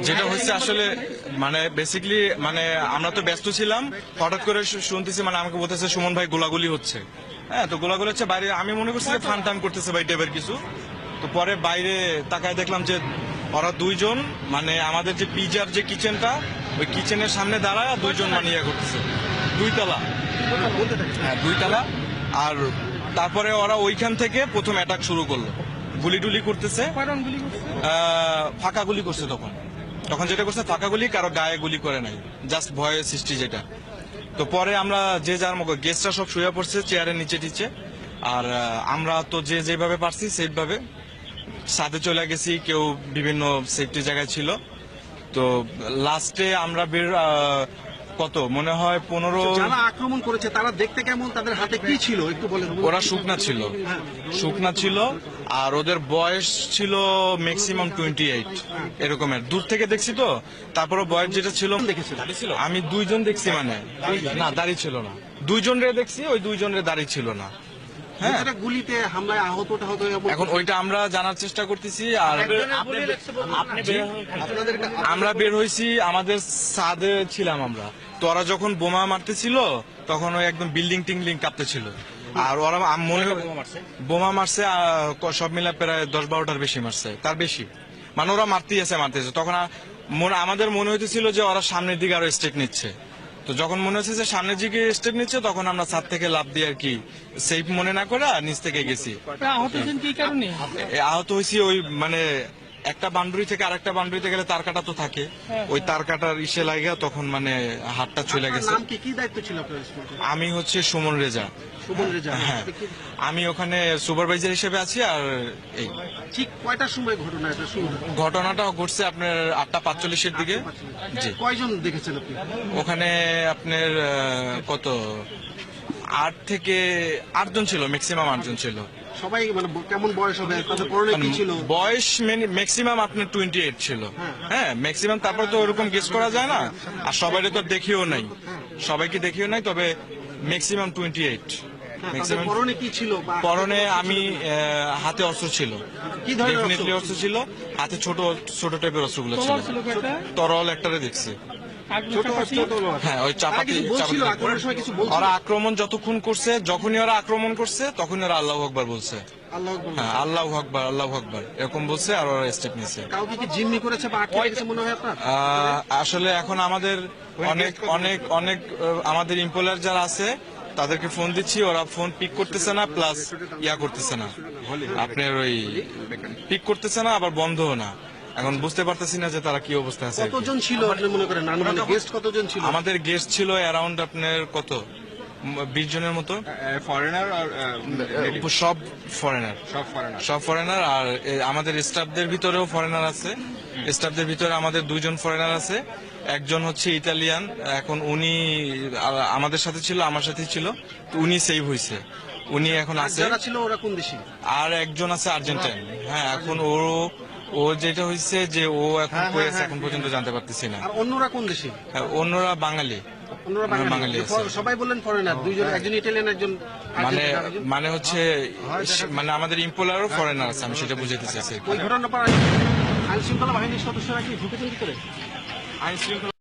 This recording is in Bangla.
যেটা হচ্ছে আসলে মানে বেসিক্যালি মানে আমরা তো ব্যস্ত ছিলাম, হঠাৎ করে শুনতেছি মানে আমাকে বলতেছে সুমন ভাই গোলাগুলি হচ্ছে। হ্যাঁ, তো গোলাগুলি হচ্ছে বাইরে, আমি মনে করছি যে ফান টান করতেছে ভাই টাইপের কিছু। তো পরে বাইরে তাকায় দেখলাম যে ওরা দুইজন মানে আমাদের যে পিজার যে কিচেনটা, ওই কিচেনের সামনে দাঁড়ায় দুইজন মানে ইয়ে করতেছে, দুইতলা। হ্যাঁ, দুইতলা। আর তারপরে ওরা ওইখান থেকে প্রথম অ্যাটাক শুরু করলো, গুলি টুলি করতেছে। ফাঁকা গুলি করছে তখন, তখন যেটা করছে ফাঁকা গুলি, কারো গায়ে গুলি করে নাই, জাস্ট ভয়ের সৃষ্টি যেটা। তো পরে আমরা যে যার মতো গেস্টরা সব শুয়ে পড়ছে চেয়ারের নিচে টিচে, আর আমরা তো যে যেভাবে পারছি সেইভাবে সাথে চলে গেছি, কেউ বিভিন্ন সেফটি জায়গায় ছিল। তো লাস্টে আমরা বের কত মনে হয় 15। যারা আক্রমণ করেছে তারা দেখতে কেমন, তাদের হাতে কি ছিল একটু বলেন। ওরা শুকনা ছিল, শুকনা ছিল, আর ওদের বয়স ছিল ম্যাক্সিমাম 28 এরকমের। দূর থেকে দেখছি তো, তারপরে বয়স যেটা ছিল আমি দুইজন দেখছি, মানে না দাড়ি ছিল না, দুইজনরে দেখছি, ওই দুইজনের দাড়ি ছিল না। হ্যাঁ, গুলিতে হামলায় আহত এখন ওইটা আমরা জানার চেষ্টা করতেছি। আর আমরা বের হয়েছি, আমাদের ছাদে ছিলাম আমরা, তো ওরা যখন বোমা মারতেছিল তখন ওই একদম বিল্ডিং টিংলিং কাঁপতেছিল। আর ওরা মনে বোমা মারছে সব মিলে প্রায় 10-12টার বেশি মারছে, তার বেশি, মানে ওরা মারতেই আছে। তখন আমাদের মনে হইতেছিল যে ওরা সামনের দিকে আরো স্টেপ নিচ্ছে। তো যখন মনে হচ্ছে যে সামনের দিকে স্টেপ নিচ্ছে, তখন আমরা ছাদ থেকে লাফ দিয়ে আর কি সেফ মনে না করে নিচ থেকে গেছি। আহত হয়েছি ওই মানে একটা বাউন্ডারি থেকে আরেকটা বাউন্ডারিতে গেলে তার কাটা তো থাকে, ওই তার কাটার ইসে লাগে, তখন মানে হাতটা চলে গেছে। কি দায়িত্ব ছিল আপনার? আমি হচ্ছে সুমন রেজা। হ্যাঁ, আমি ওখানে সুপারভাইজার হিসেবে আছি। আর এই ঠিক কয়টার সময় ঘটনাটা ঘটছে আপনার 8:45-এর দিকে। জি। কয়জন দেখেছেন আপনি ওখানে? আপনার কত 8 থেকে 8 জন ছিল, ম্যাক্সিমাম 8 জন ছিল। সবাই মানে কেমন বয়স হবে, তাদের পরনে কি ছিল? বয়স ম্যাক্সিমাম আপনার 28 ছিল। হ্যাঁ, ম্যাক্সিমাম। তারপর তো ওরকম গেস করা যায় না, আর সবাই তো দেখিও নাই, সবাইকে দেখিও নাই, তবে ম্যাক্সিমাম 28। ম্যাক্সিমাম পরনে কি ছিল? পরনে আমি হাতে অস্ত্র ছিল, ডেফিনেটলি অস্ত্র ছিল হাতে, ছোট ছোট টাইপের অস্ত্রগুলো ছিল। তরল একটারে দেখছি। হ্যাঁ, ওই চাপাতি। ওরা আক্রমণ যতক্ষণ করছে, যখনই ওরা আক্রমণ করছে তখনই ওরা আল্লাহু আকবার বলছে। হ্যাঁ, আল্লাহু আকবার, আল্লাহু আকবার এরকম বলছে, আর ওরা স্টেপ নিছে। কাউকে কি জিম্মি করেছে বা আটকে রেখেছে মনে হয় আপনার? আসলে এখন আমাদের অনেক অনেক অনেক আমাদের ইম্পোলার যারা আছে তাদেরকে ফোন দিচ্ছি, ওরা ফোন পিক করতেছে না, প্লাস ইয়া করতেছে না, আপনার ওই পিক করতেছে না, আবার বন্ধও না। এখন বুঝতে পারতেছি না যে তারা কি অবস্থা আছে। কতজন ছিল আপনি মনে করেন? গেস্ট কতজন ছিল? আমাদের গেস্ট ছিল অ্যারাউন্ড আপনার কত 20 জনের মতো। ফরেনার আর সব ফরেনার, সব ফরেনার। আর আমাদের স্টাফদের ভিতরেও ফরেনার আছে, স্টাফদের ভিতরে আমাদের 2 জন ফরেনার আছে, একজন হচ্ছে ইতালিয়ান। এখন উনি আমাদের সাথে ছিল, আমার সাথে ছিল, তো উনি সেভ হয়েছে, উনি এখন আছে। আর একজন আছে আর্জেন্টাইন। হ্যাঁ, এখন ও যেটা হয়েছে যে ও এখন কই আছে এখন পর্যন্ত জানতে পারতেছি না। আর অন্যরা কোন দেশি? অন্যরা বাঙালি। বাঙালি আছে। সবাই বললেন ফরেনার, দুইজন, একজন ইটালিয়ান, একজন মানে হচ্ছে মানে আমাদের ইম্পোলারও ফরেনার আছে, আমি সেটা বুঝাতে চাইছি। ওই ঘটনার পর আইন শৃঙ্খলা বাহিনীর সদস্যরা কি ঢুকেছেন ভিতরে? আইন শৃঙ্খলা